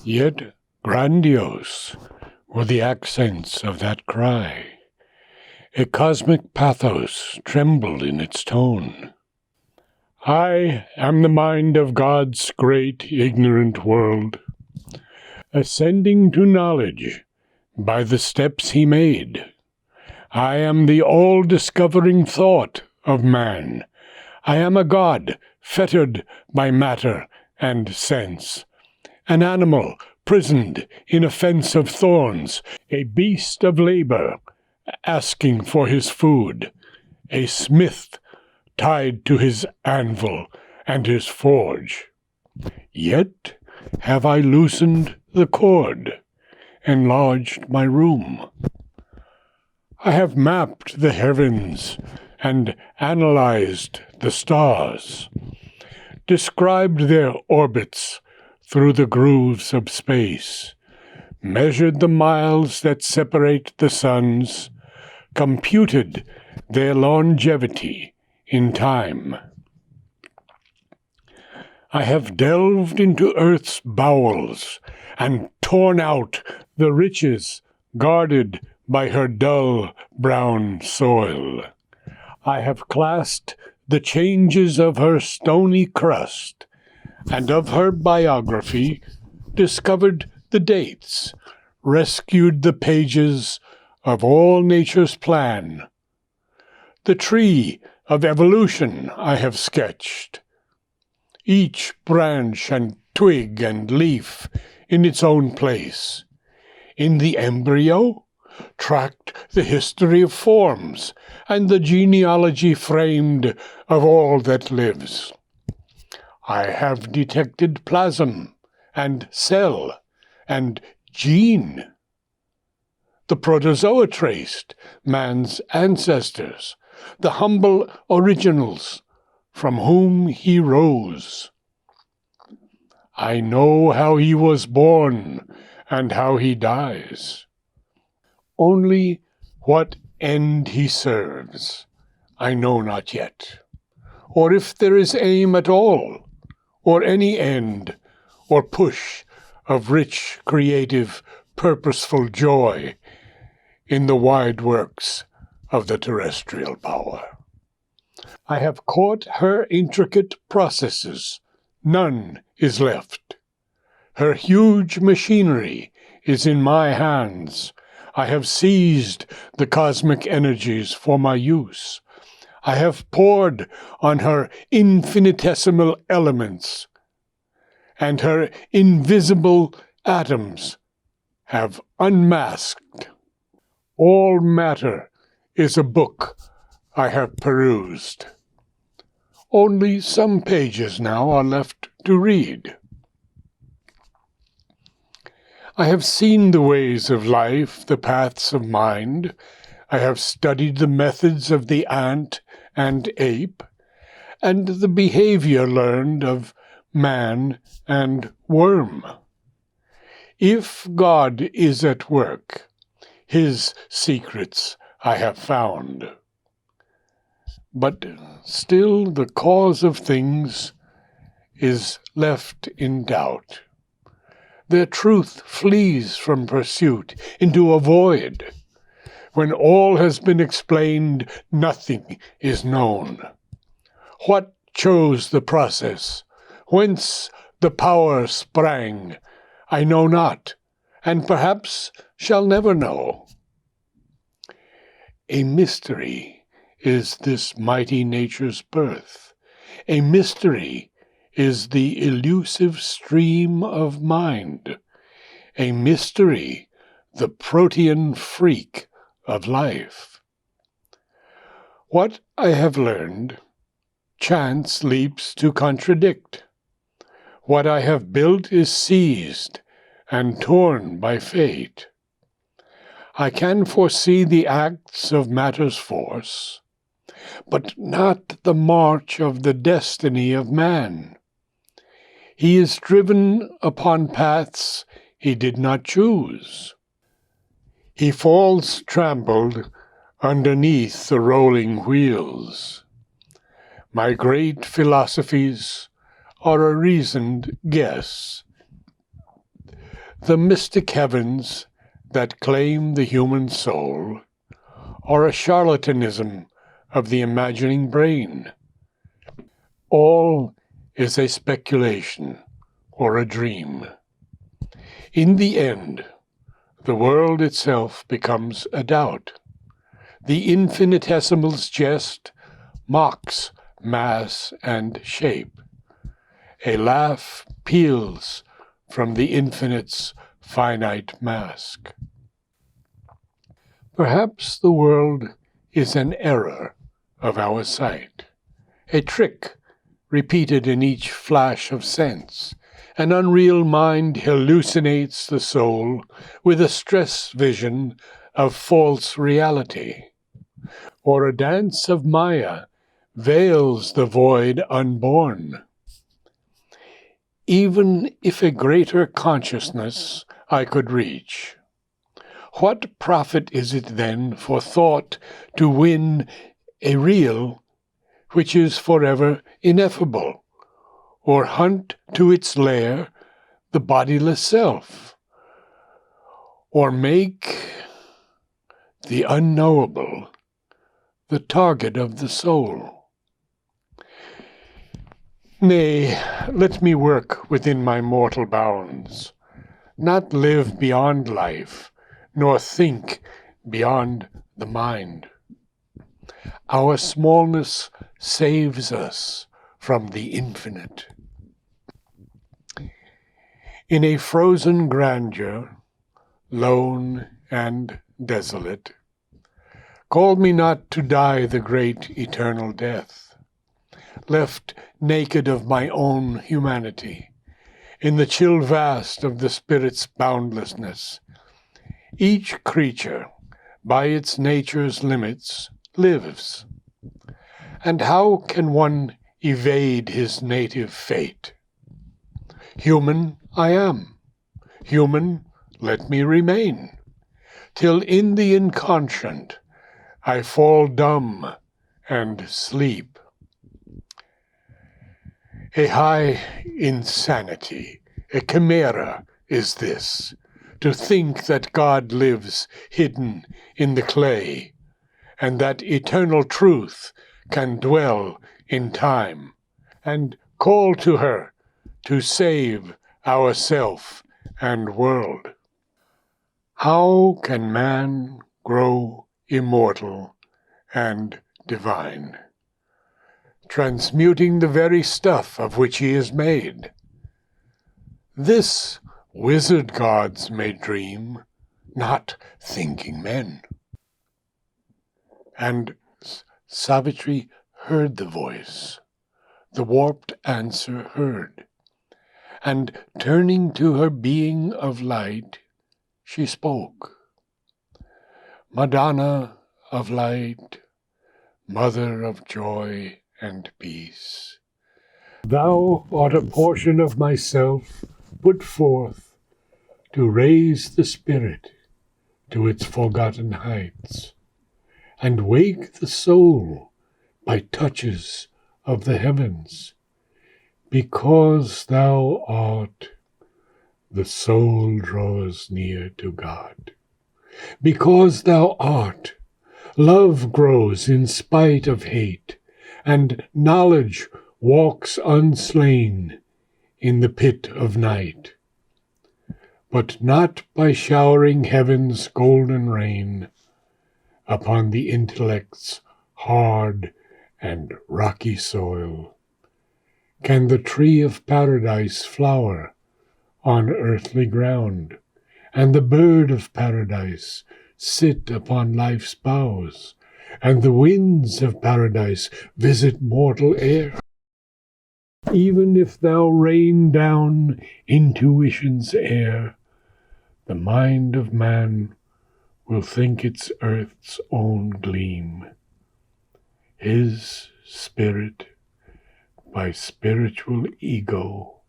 Yet grandiose were the accents of that cry. A cosmic pathos trembled in its tone. I am the mind of God's great ignorant world, ascending to knowledge by the steps he made. I am the all-discovering thought of man. I am a god fettered by matter and sense, an animal prisoned in a fence of thorns, a beast of labor asking for his food, a smith tied to his anvil and his forge. Yet have I loosened the cord, enlarged my room. I have mapped the heavens and analyzed the stars, described their orbits through the grooves of space, measured the miles that separate the suns, computed their longevity in time. I have delved into earth's bowels and torn out the riches guarded by her dull brown soil. I have classed the changes of her stony crust, and of her biography discovered the dates, rescued the pages of all nature's plan. The tree of evolution I have sketched, each branch and twig and leaf in its own place. In the embryo, tracked the history of forms and the genealogy framed of all that lives. I have detected plasm and cell and gene. The protozoa traced man's ancestors, the humble originals from whom he rose. I know how he was born and how he dies. Only what end he serves I know not yet, or if there is aim at all, or any end, or push of rich, creative, purposeful joy in the wide works of the terrestrial power. I have caught her intricate processes, none is left. Her huge machinery is in my hands. I have seized the cosmic energies for my use. I have poured on her infinitesimal elements, and her invisible atoms have unmasked. All matter is a book I have perused. Only some pages now are left to read. I have seen the ways of life, the paths of mind. I have studied the methods of the ant and ape, and the behavior learned of man and worm. If God is at work, his secrets I have found. But still the cause of things is left in doubt. Their truth flees from pursuit into a void. When all has been explained, nothing is known. What chose the process? Whence the power sprang? I know not, and perhaps shall never know. A mystery is this mighty nature's birth. A mystery is the elusive stream of mind. A mystery, the protean freak of life. What I have learned, chance leaps to contradict. What I have built is seized and torn by fate. I can foresee the acts of matter's force, but not the march of the destiny of man. He is driven upon paths he did not choose. He falls trampled underneath the rolling wheels. My great philosophies are a reasoned guess. The mystic heavens that claim the human soul are a charlatanism of the imagining brain. All is a speculation or a dream. In the end, the world itself becomes a doubt. The infinitesimal's jest mocks mass and shape. A laugh peals from the infinite's finite mask. Perhaps the world is an error of our sight, a trick repeated in each flash of sense. An unreal mind hallucinates the soul with a stress vision of false reality. Or a dance of Maya veils the void unborn. Even if a greater consciousness I could reach, what profit is it then for thought to win a real which is forever ineffable, or hunt to its lair the bodiless self, or make the unknowable the target of the soul? Nay, let me work within my mortal bounds, not live beyond life, nor think beyond the mind. Our smallness saves us from the infinite. In a frozen grandeur, lone and desolate, call me not to die the great eternal death, left naked of my own humanity, in the chill vast of the spirit's boundlessness. Each creature, by its nature's limits, lives. And how can one evade his native fate? Human I am, human let me remain, till in the inconscient I fall dumb and sleep. A high insanity, a chimera is this, to think that God lives hidden in the clay, and that eternal truth can dwell in time, and call to her to save ourself and world. How can man grow immortal and divine, transmuting the very stuff of which he is made? This wizard gods may dream, not thinking men. And Savitri heard the voice, the warped answer heard, and turning to her being of light, she spoke. Madonna of light, mother of joy and peace, thou art a portion of myself put forth to raise the spirit to its forgotten heights, and wake the soul by touches of the heavens. Because thou art, the soul draws near to God. Because thou art, love grows in spite of hate, and knowledge walks unslain in the pit of night. But not by showering heaven's golden rain upon the intellect's hard and rocky soil can the tree of paradise flower on earthly ground, and the bird of paradise sit upon life's boughs, and the winds of paradise visit mortal air. Even if thou rain down intuition's air, the mind of man will think it's earth's own gleam. His spirit by spiritual ego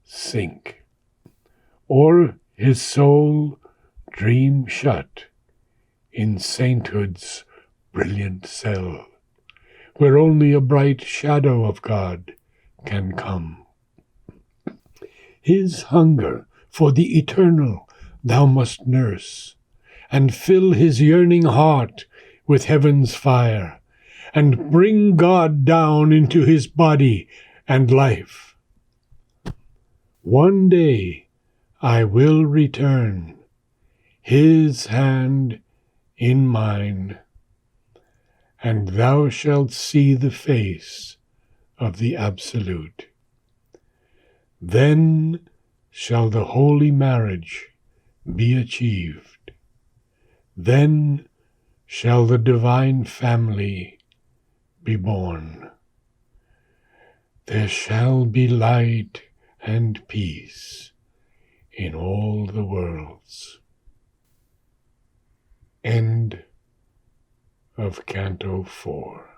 sink, or his soul dream shut in sainthood's brilliant cell, where only a bright shadow of God can come. His hunger for the eternal thou must nurse, and fill his yearning heart with heaven's fire, and bring God down into his body and life. One day I will return, his hand in mine, and thou shalt see the face of the Absolute. Then shall the holy marriage be achieved. Then shall the divine family be born. There shall be light and peace in all the worlds. End of Canto 4.